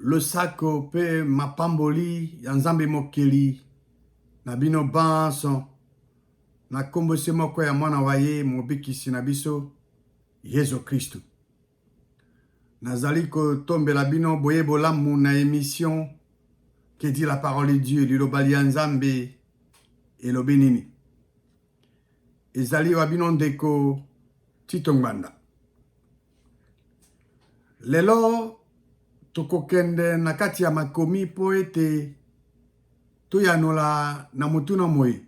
le sako pe mapamboli ya nzambe mokili na bino banso na kombo se moko ya mwana wa ye mobikisi na biso Yesu Kristu. Nazali kotombela bino boye bolamu na émission que dit la parole de Dieu liloba ya nzambe elobi nini. Ezali wa bino ndeko Tito Ngbanda. Lelo tokokende na kati ya makomi po ete toyanola na mutuna moi.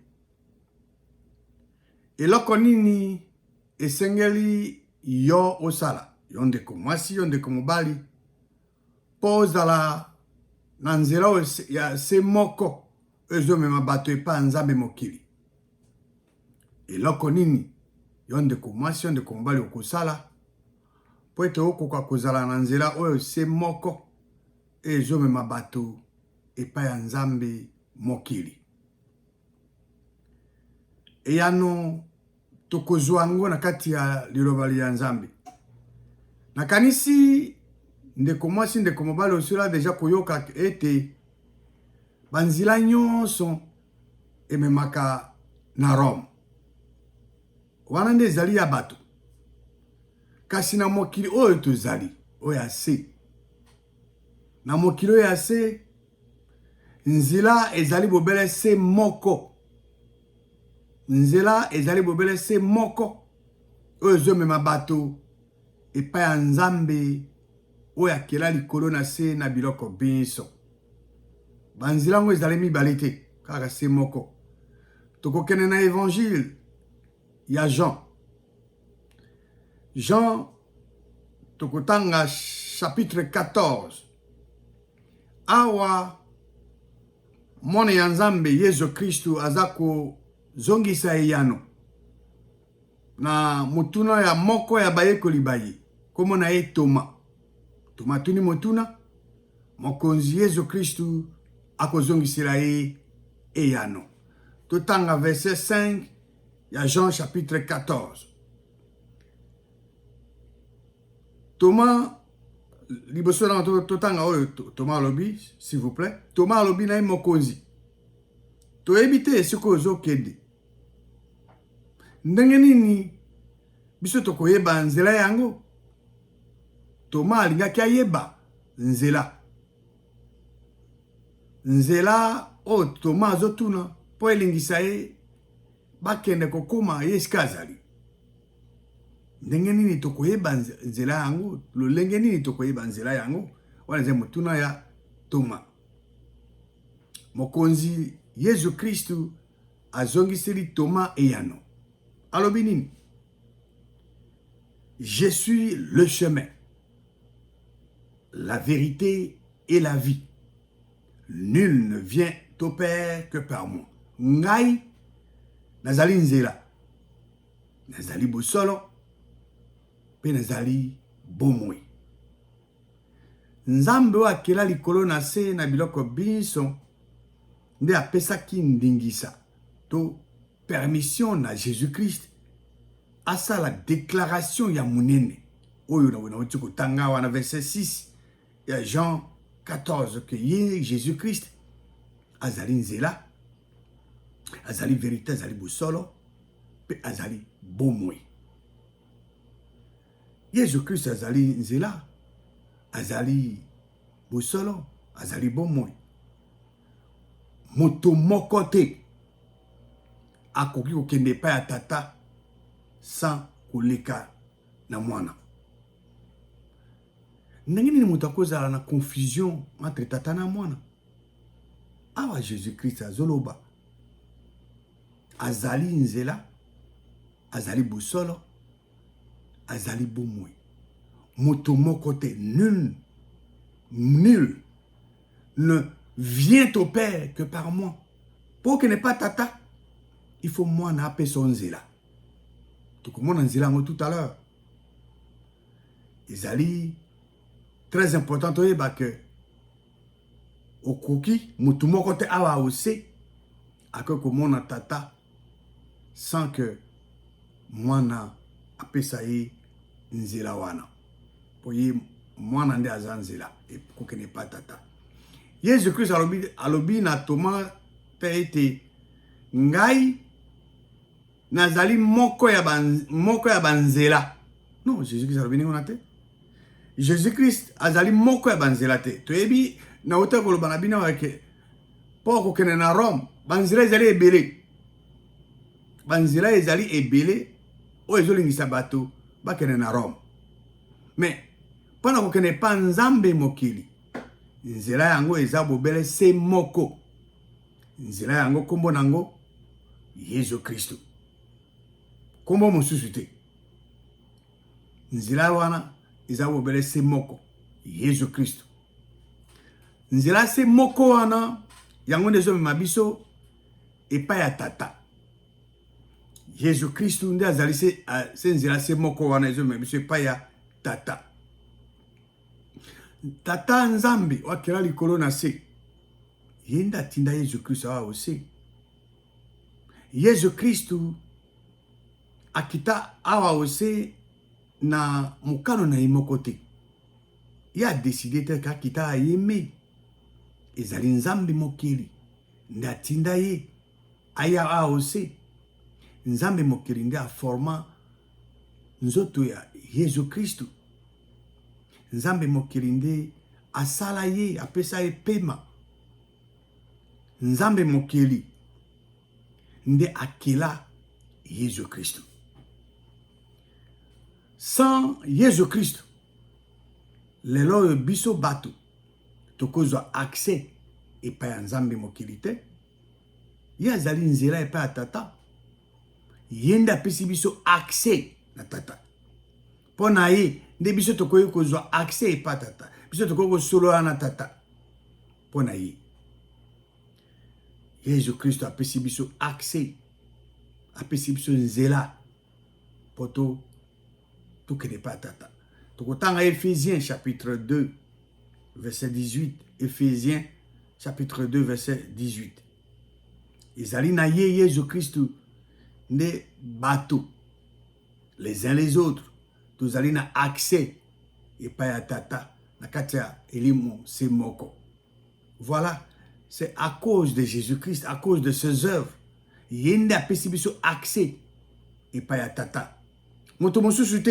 Eloko nini esengeli yo osala, yo ndeko mwasi, yo ndeko mobali, po ozala na nzela ya se moko ezomema bato epa nzambe mokili. Eloko nini yo ndeko mwasi, yo ndeko mobali okosala po ete okoka kozala na nzela oyo se moko ezomema bato epa ya nzambe mokili. Eyano tokozwa ngo na kati ya liloba ya nzambe. Nakanisi ndeko mwasi ndeko mobali osila deja koyoka ete banzila nyonso ememaka na Rome. Wana nde ezali ya bato. Kasi na mokili oyo tozali oyo ase. Na mokili oyo ase nzela ezali bobele se moko. Nzela ezali bobele se moko oyo ezomema bato epa ya nzambe oyo akela likolo na se na biloko biso. Banzela ngo ezali mibale te kaka se moko. Tokokende na évangile ya Jean. Jean tokotanga chapitre 14. Awa mwana ya nzambe Yesu Kristu azako zongisa eyano na mutuna ya moko ya bayekoli baye komo na ye Toma. Toma tuni motuna mokonzi Yesu Kristu akozongisela ye eyano. Totanga verset 5 ya Jean chapitre 14. Toma liboso na totanga oyo Toma alobi, s'il vous plaît. Toma alobi na ye mokonzi. Toyebi te esiko ozokende. Ndenge nini biso tokoyeba nzela yango? Toma alingaki ayeba nzela. Nzela o Toma azotuna po elingisa ye bakende kokoma ye esika azali. Ndenge nini tokoyeba nzela yango? Lolenge nini tokoyeba nzela yango? Wana ze mutuna ya Toma. Mokonzi Yesu Kristu azongiseli Toma eyano. Alobi nini? Je suis le chemin, la vérité et la vie. Nul ne vient au Père que par moi. Ngai nazali nzela. Nazali bosolo. Pe nazali bomoi. Nzambe wa akela likolo na se na biloko biso nde apesaki ndingisa to permission na Jésus-Christ asa la déclaration ya munene oyo na wuti kotanga wana verset 6 ya Jean 14 que ye Jésus-Christ azali nzela, azali vérité, azali bosolo pe azali bomoi. Jésus-Christ azali nzela, azali bosolo, azali bomoi. Moto moko te akoki kokende pa ya tata sans koleka na mwana. Ndenge nini moto akozala na confusion entre tata na mwana? Awa Jésus-Christ azoloba azali nzela, azali bosolo, azali bomoi. Moto moko te, nul ne vient au Père que par moi. Pour que n'est pas tata, il faut moi na apé son nzela. Donc moi nzela tout à l'heure. Ezali très important to yeba que okoki moto moko te awa ose akoko mona tata sans que moi na apé sa ye nzela wana. Po ye mwana nde aza nzela ekokende pa tata. Yesu Christ alobi na Thomas mpe ete ngai nazali moko ya banzela. Non, Jésus Christ alobi ndenge wana te. Jésus Christ azali moko ya banzela te. Toyebi na uta koloba na bino ke po kokende na Rome banzela ezali ebele. Banzela ezali ebele oyo ezolingisa bato bakende na Rome. Mais mpona kokende pa nzambe mokili, nzela yango eza bobele se moko. Nzela yango kombo nango Yesu Kristo. Kombo mosusu te. Nzela wana eza bobele se moko Yesu Kristo. Nzela se moko wana yango nde ezomema biso epai ya tata. Yesu Kristo nde azali se nzela se moko wana ezomema biso epai ya tata. Tata nzambe wakela likolo na se. Yenda tinda Yesu Kristo awa ose. Yesu Kristo akita awa ose na mukano na imoko te. Ya décidé te kakita ayeme. Ezali nzambe mokili. Nde atinda ye. Aya awa ose. Nzambe mokili nde aforma nzoto ya Yesu Kristo. Nzambe mokili nde asala ye, apesa ye pema. Nzambe mokili nde akela Yesu Kristo. Sans Yesu Kristo, lelo biso bato tokozwa accès epai ya nzambe mokili te. Ye azali nzela epai ya tata. Ye nde apesi biso accès na tata. Pona ye nde biso tokoki kozwa accès epai tata. Biso tokoki kosolola na tata. Pona ye Yesu Kristo apesi biso accès, apesi biso nzela poto tokende pa tata. Tokotanga Ephésiens chapitre 2 verset 18. Ephésiens chapitre 2 verset 18. Ezali na ye Yesu Kristo nde bato les uns les autres tozali na accès epai ya tata na kati ya elimo se moko. Voilà, c'est à cause de Jésus-Christ, à cause de ses œuvres, yende apesi biso accès epai ya tata. Moto mosusu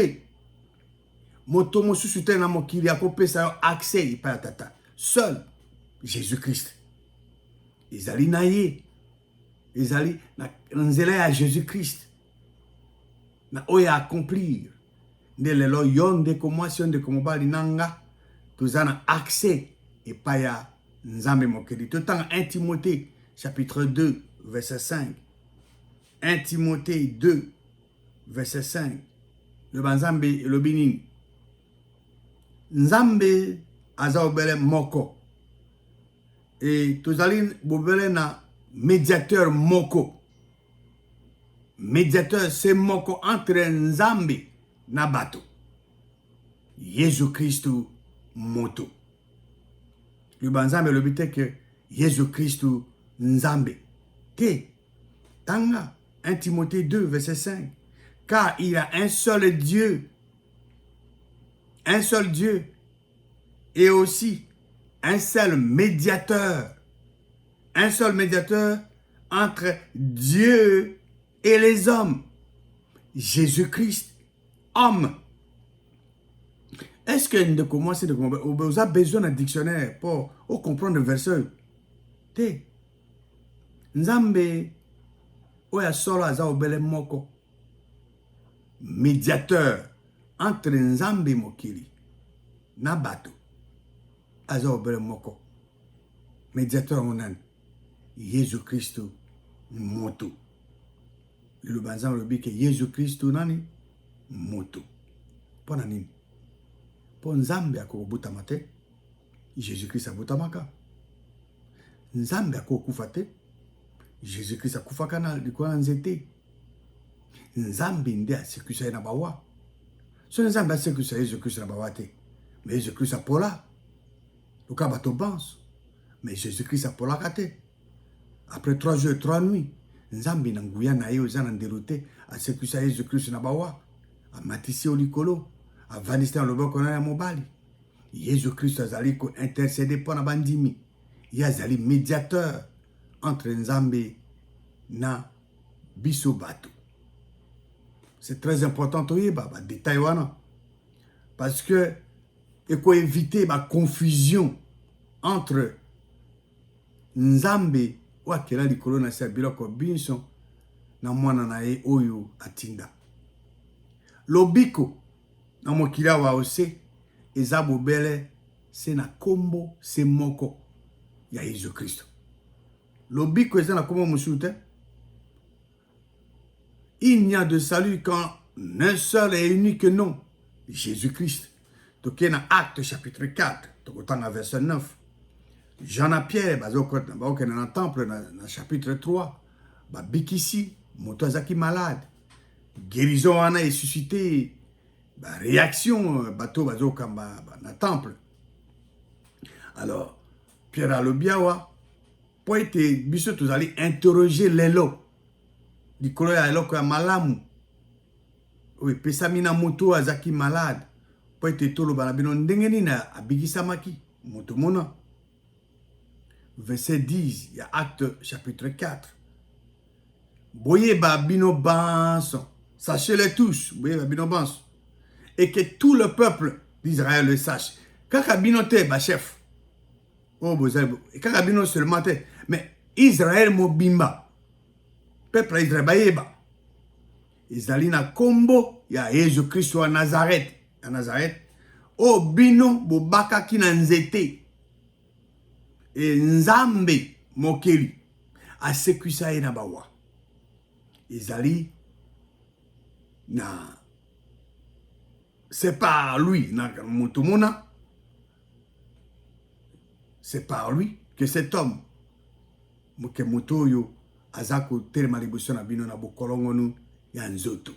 te na mokili akopesa yo accès epai ya tata. Seul Jésus-Christ. Ezali na ye, ezali na nzela ya Jésus-Christ na oyo accomplir. Nde lelo yo ndeko mwasi yo ndeko mobali nanga toza na accès epai ya nzambe mokili. Totanga 1 Timothée chapitre 2 verset 5. 1 Timothée 2 verset 5. Le banzambe elobi nini? Nzambe aza obele moko. Et tozali bobele na médiateur moko. Médiateur c'est moko entre nzambe na bato. Yesu Kristo moto. Le banzambe le but que Yesu Kristo nzambe. Te tanga 1 Timothée 2 verset 5. Car il y a un seul Dieu. Un seul Dieu. Et aussi un seul médiateur. Un seul médiateur entre Dieu et les hommes. Jésus-Christ, homme. Est-ce que vous avez besoin d'un dictionnaire pour comprendre le verset? Te. Nzambe oya solo aza obele moko. Médiateur entre nzambe mokili na bato. Aza obele moko. Médiateur onan. Yesu Kristo moto. Le banzam le dit que Yesu Kristo nani moto. Pona nini? Po nzambe akobuta mate. Jésus Christ abutamaka. Nzambe akokufa te. Jésus Christ akufaka na likolo nzete. Nzambe nde asekisa na bawa. So nzambe asekisa Jésus Christ na bawa te. Mais Jésus Christ apola. Luka bato pense. Mais Jésus Christ apola kate. Après 3 jours et 3 nuits, nzambe na nguya na ye oza na nderoute asekisa Jésus Christ na bawa. Amatisi o likolo. Avanisi na loboko na ya mobali. Jésus-Christ azali ko intercéder pour na bandimi. Ya azali médiateur entre Nzambe na biso bato. C'est très important to yeba ba détail wana parce que il faut éviter la confusion entre Nzambe wa kela likolo na sa biloko binso na mwana na ye oyo atinda. Lobiko na mokili awa ose eza bobele se na kombo se moko ya Yesu Kristo. Lobiko eza na kombo mosusu te. Il n'y a de salut qu'en un seul et unique nom, Jésus-Christ. Donc, il y a Acte chapitre 4, dans verset 9. Jean-Pierre, dans le temple, dans le chapitre 3, Bikisi, Motozaki malade, guérison en a suscité, réaction, bateau, dans le temple. Alors, Pierre Alobiawa, pour être biso, vous allez interroger les lots. Likolo ya eloko ya malamu. Oui, pesamina moto azaki malade. Po ete toloba na bino ndenge nini abikisamaki moto mona. Verset 10, il y a Acte chapitre 4. Boye ba bino banso. Sachez-le tous, boye ba bino banso. Et que tout le peuple d'Israël le sache. Kaka bino te ba chef. Oh bozali. Kaka bino seulement te. Mais Israël mobimba. Peuple Israël bayeba. Izali na kombo ya Yesu Kristo wa Nazareth. Ya Nazareth. O bino bobaka ki na nzete. E Nzambe mokeli. Asekwisa ye na bawa. Izali na. C'est par lui. Na mutumuna. C'est par lui que cet homme. Muke mutoyo. Azako telema liboso na bino na bokolongonu ya nzoto.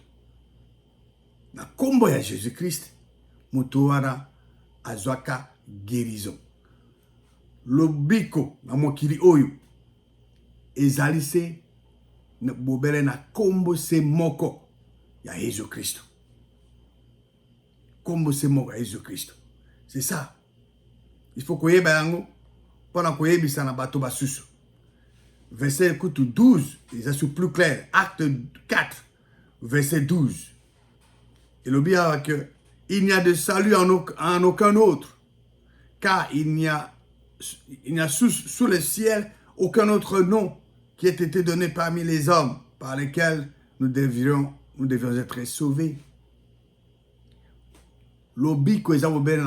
Na kombo ya Jésus-Christ, mutu wana azwaka guérison. Lobiko na mokili oyo ezali se na bobele na kombo se moko ya Jésus-Christ. Kombo se moko ya Jésus-Christ. C'est ça. Il faut koyeba yango pona koyebisa na bato basusu. Verset 12, c'est plus clair. Acte 4, verset 12. Il obéit que il n'y a de salut en aucun autre, car il n'y a sous le ciel aucun autre nom qui ait été donné parmi les hommes par lesquels nous devions être sauvés. Lobi ko eza obéi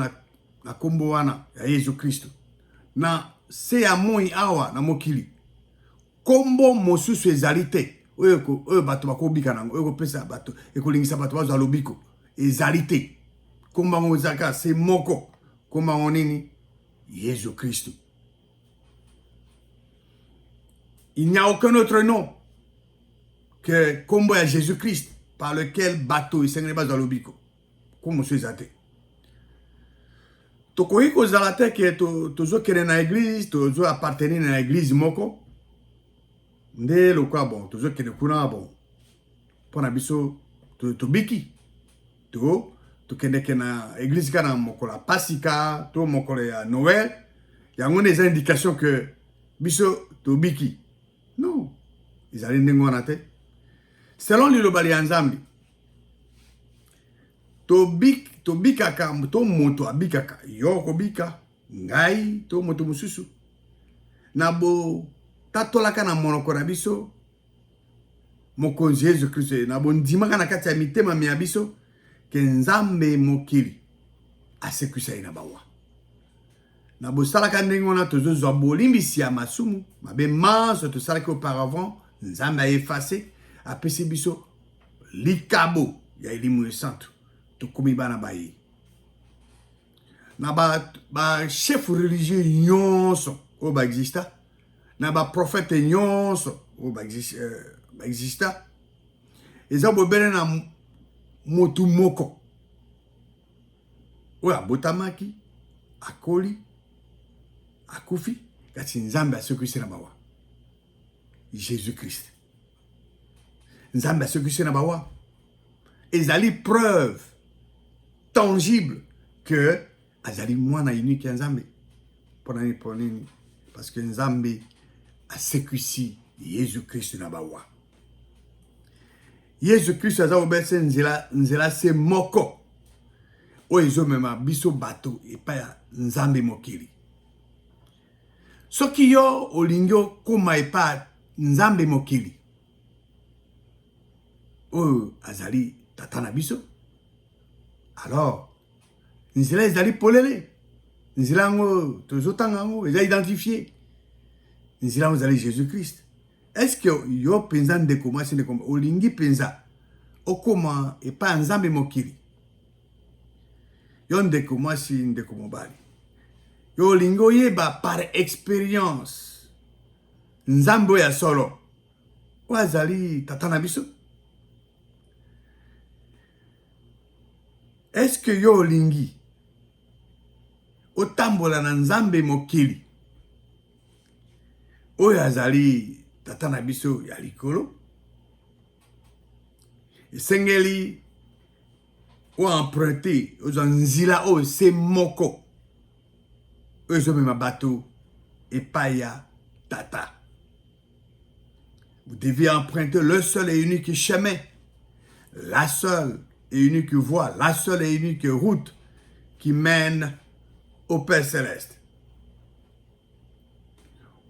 na kombo wana ya Yesu Kristo. Na se ya moi awa na mokili. Kombo mosusu ezali te oyo bato bakobika nango oyo kopesa bato ekolingisa bato bazwa lobiko ezali te kombo yango ezaka se moko kombo yango nini Yesu Kristo. Il n'y a aucun autre nom que kombo ya Jésus-Christ par lequel bato esengeli bazwa lobiko kombo mosusu eza te. Tokoki kozala te ke tozokende na église tozo appartenir na église moko. Nde lokwa bon toujours que kuna bon pona biso to biki to kende na église kana mokola pasika to mokola ya Noël yango des indications que biso to biki non ils allaient ndengona te selon liloba ya Nzambe to bikaka to moto abikaka yo ko bika ngai to moto mususu na bo tatolaka na monoko na biso mokonzi Yesu Kristo na bondimaka na kati ya mitema ya biso ke Nzambe mokili asekwisa ye na bawa na bosalaka ndenge wana tozozwa bolimbisi ya masumu mabe manso tosalaki auparavant Nzambe aefase apesi biso likabo ya elimu santo tokomi bana baye na ba chef religieux nyonso oyo baexista na ba prophète nyonso oyo baexista eza bobele na motu moko oyo abotamaki akoli akufi kati Nzambe asekwisi na bawa Jésus-Christ. Nzambe asekwisi na bawa ezali preuve tangible que azali mwana unique ya Nzambe. Ponani parce que Nzambe a sécusi Jésus Christ na bawa. Jésus Christ aza obese nzela se moko. Oyo mema biso bato epa ya Nzambe mokili. Soki yo olingio koma epa Nzambe mokili. Oyo azali tata na biso. Alors, nzela ezali polele. Nzela ngo tozotanga ngo eza identifié. Nzela ngo ezali Jésus Christ. Est-ce que yo penza ndeko mwasi ndeko olingi penza okoma epa Nzambe mokili? Yo ndeko mwasi ndeko mobali. Yo olingi oyeba par expérience Nzambe ya solo. Oyo azali tata na biso? Est-ce que yo olingi otambola na Nzambe mokili oyo azali tata na biso ya likolo? Esengeli o emprunté ozo nzila o se moko ozo mema bato epai ya tata. Vous devez emprunter le seul et unique chemin, la seule et unique voie, la seule et unique route qui mène au Père Céleste.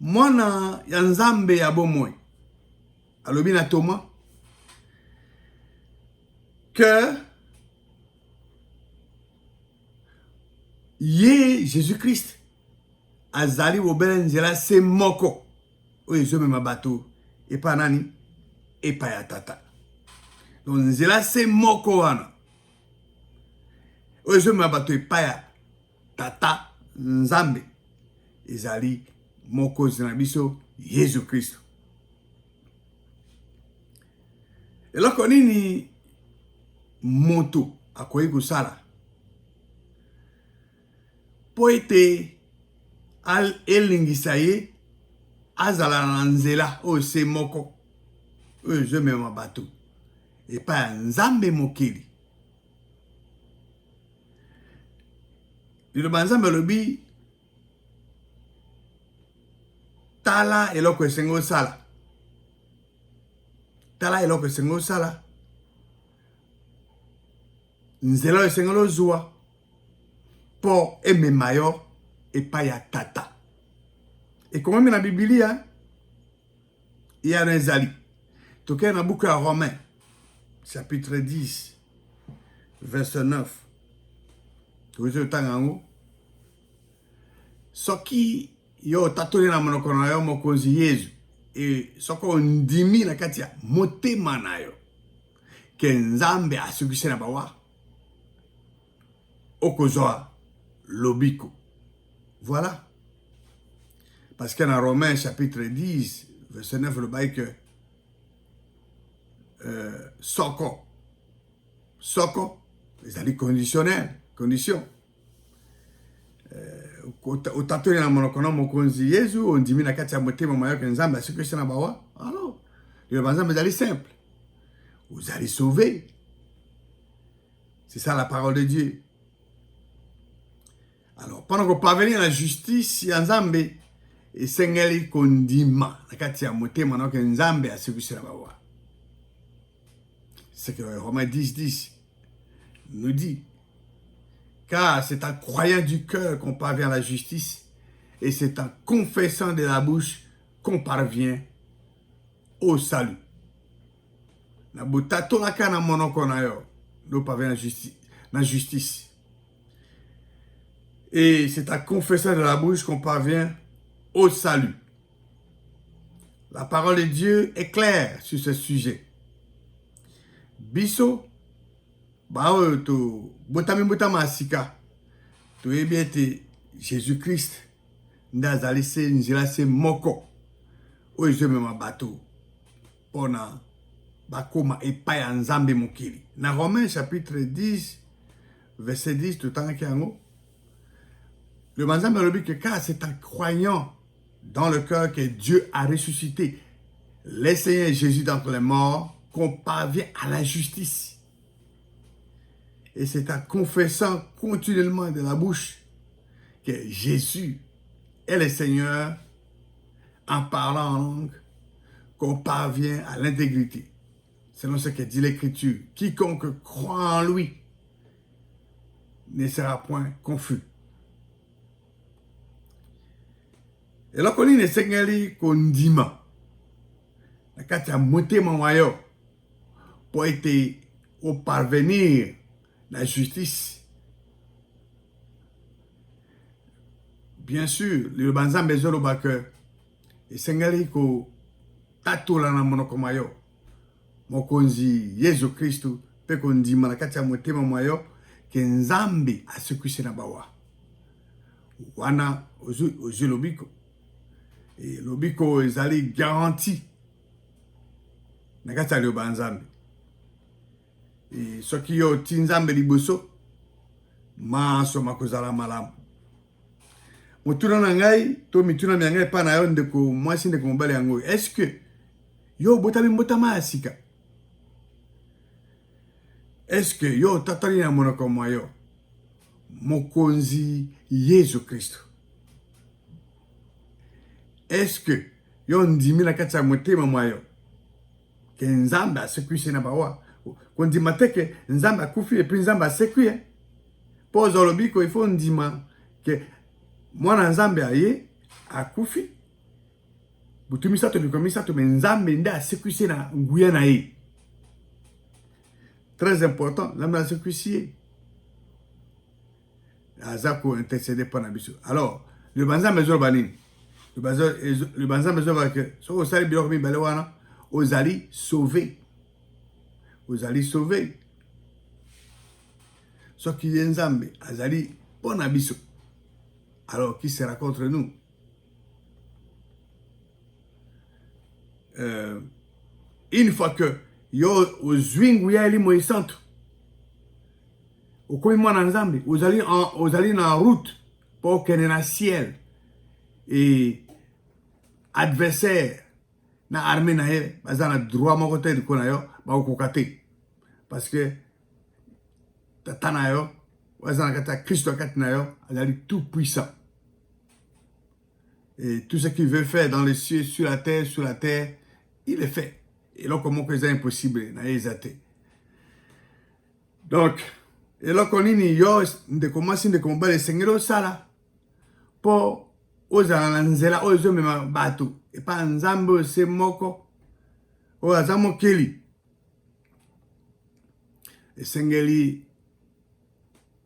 Mwana ya Nzambe ya bomoi alobi na Thomas que ye Jésus-Christ azali obele nzela se moko oyo ezomema bato epa nani epa ya tata. Donc nzela se moko wana oyo ezomema bato epa ya tata Nzambe ezali moko zina biso Jésus Christ. Eloko nini moto akoyi kosala po ete elingisa ye azala na nzela oyo se moko oyo ezomema bato epa ya Nzambe mokili? Liloba Nzambe alobi tala eloko esengo osala. Tala eloko esengo osala. Nzela oyo esengo ozwa po emema yo epai ya tata. Ekomami na Biblia ya na ezali. Tokei na buku ya Romain chapitre 10 verset 9. Tokoki otanga yango. Soki yo tatoli na monoko na yo mokonzi Yesu e soko ondimi na kati ya motema na yo ke Nzambe asukisi na bawa okozwa lobiko. Voilà. Parce que dans Romains chapitre 10 verset 9 le bail que soko ezali conditionnel, condition. Otatoli na monoko na mokonzi Yesu ondimi na kati ya motema mayo ke Nzambe asukisi na bawa. Alors, le Nzambe ezali simple. Vous allez sauver. C'est ça la parole de Dieu. Alors, pendant qu'on parvenir à la justice, Nzambe esengeli kondima na kati ya motema na ke Nzambe asukisi na bawa. C'est que Romains 10 nous dit, car c'est en croyant du cœur qu'on parvient à la justice et c'est en confessant de la bouche qu'on parvient au salut. Na botato la kana monoko na yo, nous parvient à la justice. Et c'est en confessant de la bouche qu'on parvient au salut. La parole de Dieu est claire sur ce sujet. Biso bao to botama asika to ebiete Jésus-Christ ndazali se nzela se moko oyo ezomema bato pona bakoma epai ya Nzambe mokili. Na Romains chapitre 10 verset 10 totangaki yango. Le Nzambe alobi que car c'est en croyant dans le cœur que Dieu a ressuscité le Seigneur Jésus d'entre les morts qu'on parvient à la justice. Et c'est en confessant continuellement de la bouche que Jésus est le Seigneur en parlant en langue, qu'on parvient à l'intégrité. Selon ce que dit l'Écriture, quiconque croit en lui ne sera point confus. Et là, qu'on est Seigneur qu'on dit ma, quand tu as monté mon maillot pour être au parvenir la justice. Bien sûr, le banzan besoin au que et Seigneur ko tatou la na monoko mayo. Mokonzi Yesu Kristu pe kondi malakati ya motema mayo ke nzambe asekwise na bawa. Wana ozu lobiko. Et lobiko ezali garanti na kati ya le banzambe. Et soki yo tinzambe liboso maso makozala malamu. Motuna na ngai to mituna na ngai pa na yo ndeko mwasi ndeko mobali yango. Est-ce que yo botami mbotama asika? Est-ce que yo tatali na monoko mayo mokonzi Yesu Kristo? Est-ce que yo ndimi na kati ya motema mayo ke nzambe asekwise na bawa? Kondima teke nzambe akufi et puis nzambe asekwi. Pose olobiko il faut ndima ke mwana nzambe aye akufi. Butumi sato bikomi sato me nzambe nde asekwise na nguya na ye. Très important, nzambe asekwisi. Azako intercéder pour nabiso. Alors, le banzambe zo banini. Le banzambe zo ba ke so osali biloko mi bale wana ozali sauvé. Vous allez sauver. Ce qui est Nzambe, azali bon abisso. Alors, qui sera contre nous? Une fois que yo ozwing yali moisanto, okomi mwana Nzambe, ozali en route pour kene na ciel et adversaire na armée na ye, bazana droit moko te de kona yo, ba okokate. Parce que Tata yo, bazana kata Christo kata yo, azali tout puissant. Et tout ce qu'il veut faire dans les cieux, sur la terre, il le fait. Et là, comment que c'est impossible, na yezate. Donc, et là, qu'on y yo, de commencer de combattre le Seigneur sala, pour ozala nzela, ozo mema bato, et pas nzambo se moko, ozamo keli. Et Seigneur,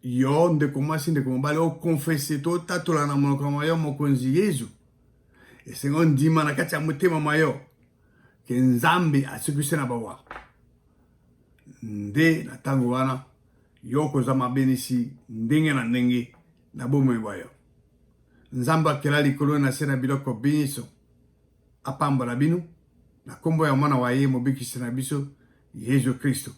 yo, de commencer de combattre, o confesser tout, tatola na monoko mayo, mokonzi Yesu. Et Seigneur, dit manakati ya motema mayo, que nzambe asekwise na bawa. Nde na tango wana, yo kozama benisi, ndenge na ndenge, na bomo bayo. Nzamba kela likolo na sena biloko biniso, apamba na binu, na kombo ya mwana wa ye mobikisi na biso, Yesu Kristo.